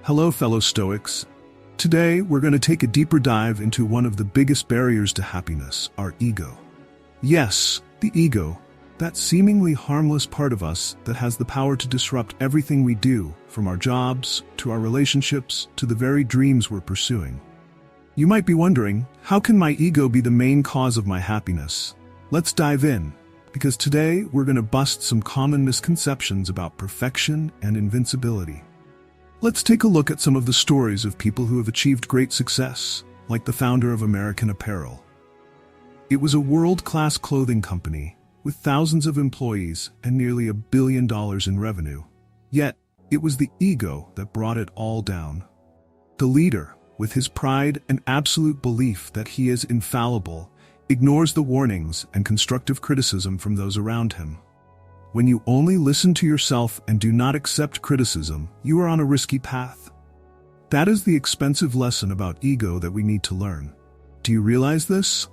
Hello, fellow Stoics. Today, we're going to take a deeper dive into one of the biggest barriers to happiness, our ego. Yes, the ego, that seemingly harmless part of us that has the power to disrupt everything we do, from our jobs, to our relationships, to the very dreams we're pursuing. You might be wondering, how can my ego be the main cause of my happiness? Let's dive in, because today we're going to bust some common misconceptions about perfection and invincibility. Let's take a look at some of the stories of people who have achieved great success, like the founder of American Apparel. It was a world-class clothing company with thousands of employees and nearly $1 billion in revenue. Yet, it was the ego that brought it all down. The leader, with his pride and absolute belief that he is infallible, ignores the warnings and constructive criticism from those around him. When you only listen to yourself and do not accept criticism, you are on a risky path. That is the expensive lesson about ego that we need to learn. Do you realize this?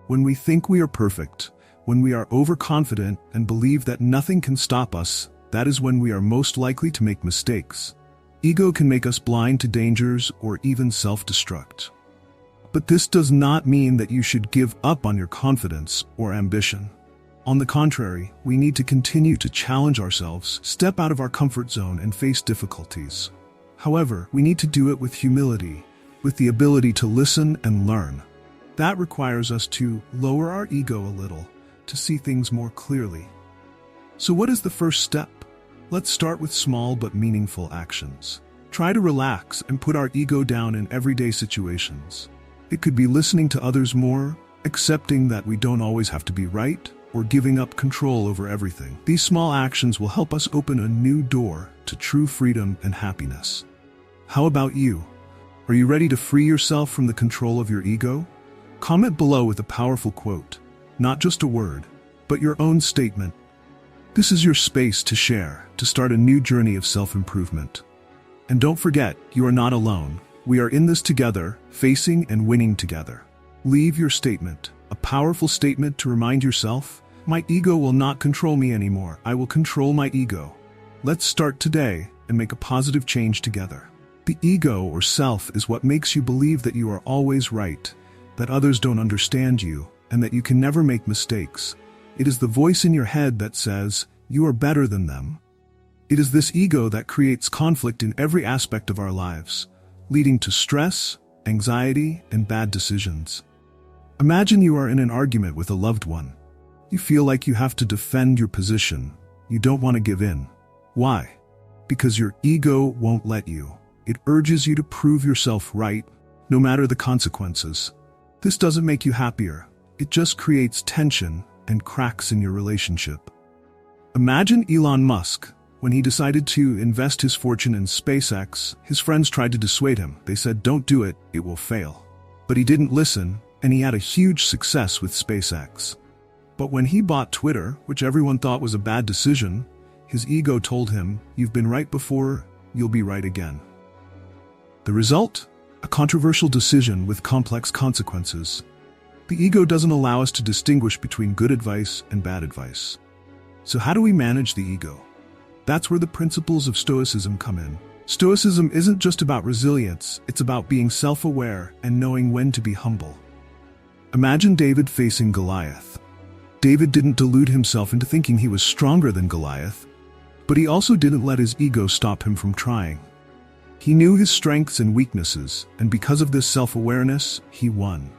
When we think we are perfect, when we are overconfident and believe that nothing can stop us, that is when we are most likely to make mistakes. Ego can make us blind to dangers or even self-destruct. But this does not mean that you should give up on your confidence or ambition. On the contrary, we need to continue to challenge ourselves, step out of our comfort zone, and face difficulties. However, we need to do it with humility, with the ability to listen and learn. That requires us to lower our ego a little, to see things more clearly. So what is the first step? Let's start with small but meaningful actions. Try to relax and put our ego down in everyday situations. It could be listening to others more, accepting that we don't always have to be right, or giving up control over everything. These small actions will help us open a new door to true freedom and happiness. How about you? Are you ready to free yourself from the control of your ego? Comment below with a powerful quote, not just a word, but your own statement. This is your space to share, to start a new journey of self-improvement. And don't forget, you are not alone. We are in this together, facing and winning together. Leave your statement, a powerful statement to remind yourself, my ego will not control me anymore. I will control my ego. Let's start today and make a positive change together. The ego or self is what makes you believe that you are always right, that others don't understand you, and that you can never make mistakes. It is the voice in your head that says, you are better than them. It is this ego that creates conflict in every aspect of our lives, leading to stress, anxiety, and bad decisions. Imagine you are in an argument with a loved one. You feel like you have to defend your position. You don't want to give in. Why? Because your ego won't let you. It urges you to prove yourself right, no matter the consequences. This doesn't make you happier. It just creates tension and cracks in your relationship. Imagine Elon Musk. When he decided to invest his fortune in SpaceX, his friends tried to dissuade him. They said, don't do it, it will fail. But he didn't listen, and he had a huge success with SpaceX. But when he bought Twitter, which everyone thought was a bad decision, his ego told him, you've been right before, you'll be right again. The result? A controversial decision with complex consequences. The ego doesn't allow us to distinguish between good advice and bad advice. So how do we manage the ego? That's where the principles of Stoicism come in. Stoicism isn't just about resilience, it's about being self-aware and knowing when to be humble. Imagine David facing Goliath. David didn't delude himself into thinking he was stronger than Goliath, but he also didn't let his ego stop him from trying. He knew his strengths and weaknesses, and because of this self-awareness, he won.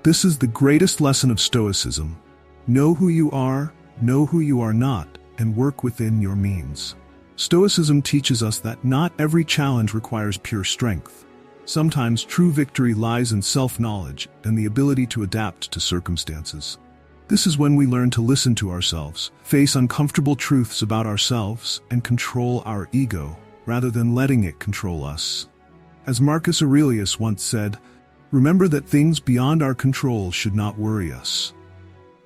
This is the greatest lesson of Stoicism. Know who you are not, and work within your means. Stoicism teaches us that not every challenge requires pure strength. Sometimes true victory lies in self-knowledge and the ability to adapt to circumstances. This is when we learn to listen to ourselves, face uncomfortable truths about ourselves, and control our ego, rather than letting it control us. As Marcus Aurelius once said, remember that things beyond our control should not worry us.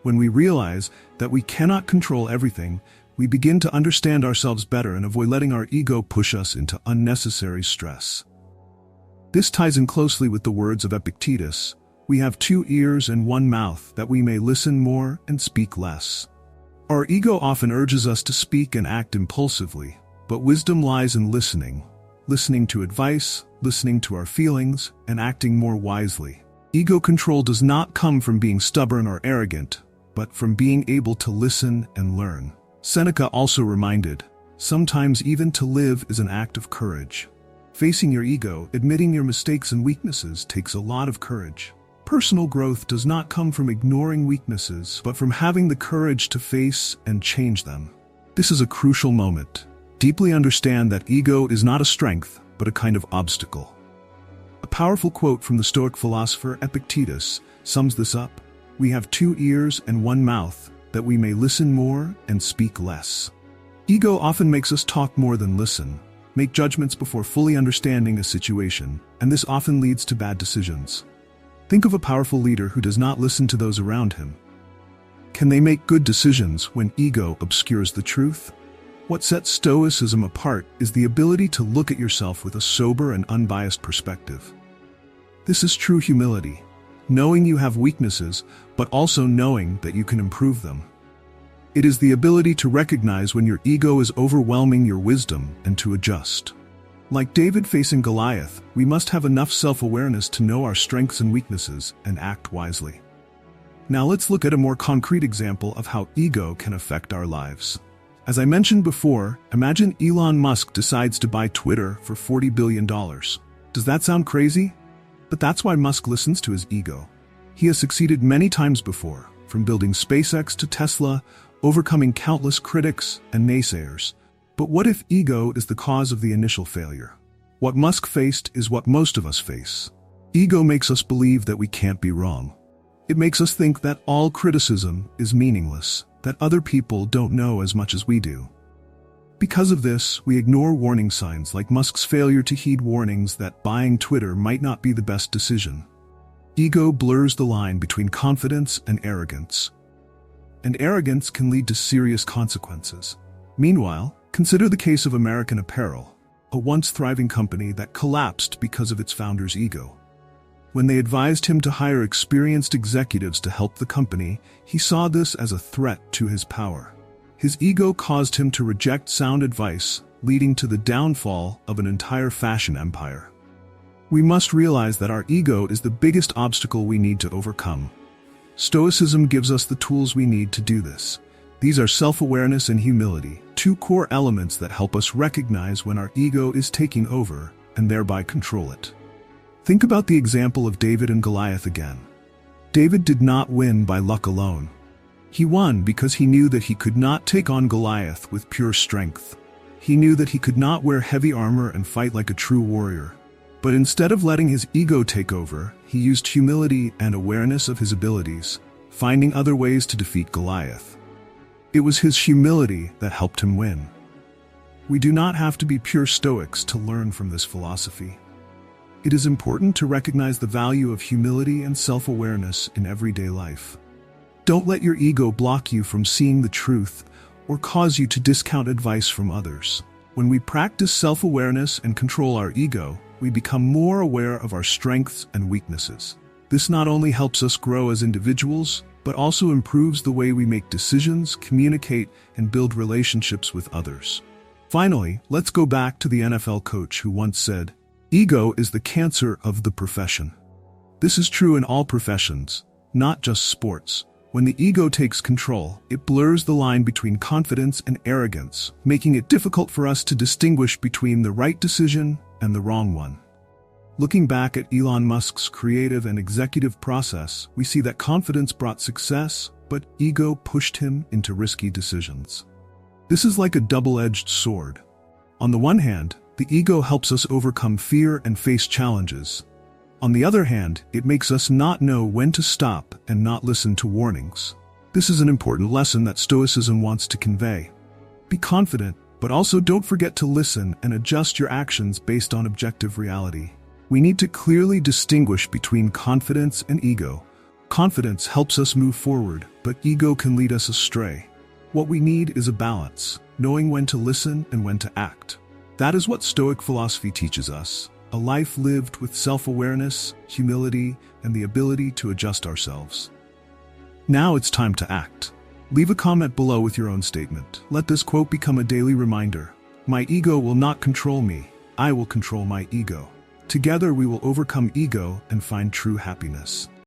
When we realize that we cannot control everything, we begin to understand ourselves better and avoid letting our ego push us into unnecessary stress. This ties in closely with the words of Epictetus, we have 2 ears and 1 mouth that we may listen more and speak less. Our ego often urges us to speak and act impulsively, but wisdom lies in listening, listening to advice, listening to our feelings, and acting more wisely. Ego control does not come from being stubborn or arrogant, but from being able to listen and learn. Seneca also reminded, sometimes even to live is an act of courage. Facing your ego, admitting your mistakes and weaknesses takes a lot of courage. Personal growth does not come from ignoring weaknesses, but from having the courage to face and change them. This is a crucial moment. Deeply understand that ego is not a strength, but a kind of obstacle. A powerful quote from the Stoic philosopher Epictetus sums this up. We have 2 ears and 1 mouth, that we may listen more and speak less. Ego often makes us talk more than listen, make judgments before fully understanding a situation, and this often leads to bad decisions. Think of a powerful leader who does not listen to those around him. Can they make good decisions when ego obscures the truth? What sets Stoicism apart is the ability to look at yourself with a sober and unbiased perspective. This is true humility, knowing you have weaknesses, but also knowing that you can improve them. It is the ability to recognize when your ego is overwhelming your wisdom and to adjust. Like David facing Goliath, we must have enough self-awareness to know our strengths and weaknesses and act wisely. Now let's look at a more concrete example of how ego can affect our lives. As I mentioned before, imagine Elon Musk decides to buy Twitter for $40 billion. Does that sound crazy? But that's why Musk listens to his ego. He has succeeded many times before, from building SpaceX to Tesla, overcoming countless critics and naysayers. But what if ego is the cause of the initial failure? What Musk faced is what most of us face. Ego makes us believe that we can't be wrong. It makes us think that all criticism is meaningless, that other people don't know as much as we do. Because of this, we ignore warning signs like Musk's failure to heed warnings that buying Twitter might not be the best decision. Ego blurs the line between confidence and arrogance. And arrogance can lead to serious consequences. Meanwhile, consider the case of American Apparel, a once thriving company that collapsed because of its founder's ego. When they advised him to hire experienced executives to help the company, he saw this as a threat to his power. His ego caused him to reject sound advice, leading to the downfall of an entire fashion empire. We must realize that our ego is the biggest obstacle we need to overcome. Stoicism gives us the tools we need to do this. These are self-awareness and humility, 2 core elements that help us recognize when our ego is taking over and thereby control it. Think about the example of David and Goliath again. David did not win by luck alone. He won because he knew that he could not take on Goliath with pure strength. He knew that he could not wear heavy armor and fight like a true warrior. But instead of letting his ego take over, he used humility and awareness of his abilities, finding other ways to defeat Goliath. It was his humility that helped him win. We do not have to be pure Stoics to learn from this philosophy. It is important to recognize the value of humility and self-awareness in everyday life. Don't let your ego block you from seeing the truth or cause you to discount advice from others. When we practice self-awareness and control our ego, we become more aware of our strengths and weaknesses. This not only helps us grow as individuals, but also improves the way we make decisions, communicate, and build relationships with others. Finally, let's go back to the NFL coach who once said, "Ego is the cancer of the profession." This is true in all professions, not just sports. When the ego takes control, it blurs the line between confidence and arrogance, making it difficult for us to distinguish between the right decision and the wrong one. Looking back at Elon Musk's creative and executive process, we see that confidence brought success, but ego pushed him into risky decisions. This is like a double-edged sword. On the one hand, the ego helps us overcome fear and face challenges. On the other hand, it makes us not know when to stop and not listen to warnings. This is an important lesson that Stoicism wants to convey. Be confident, but also don't forget to listen and adjust your actions based on objective reality. We need to clearly distinguish between confidence and ego. Confidence helps us move forward, but ego can lead us astray. What we need is a balance, knowing when to listen and when to act. That is what Stoic philosophy teaches us. A life lived with self-awareness, humility, and the ability to adjust ourselves. Now it's time to act. Leave a comment below with your own statement. Let this quote become a daily reminder. My ego will not control me. I will control my ego. Together we will overcome ego and find true happiness.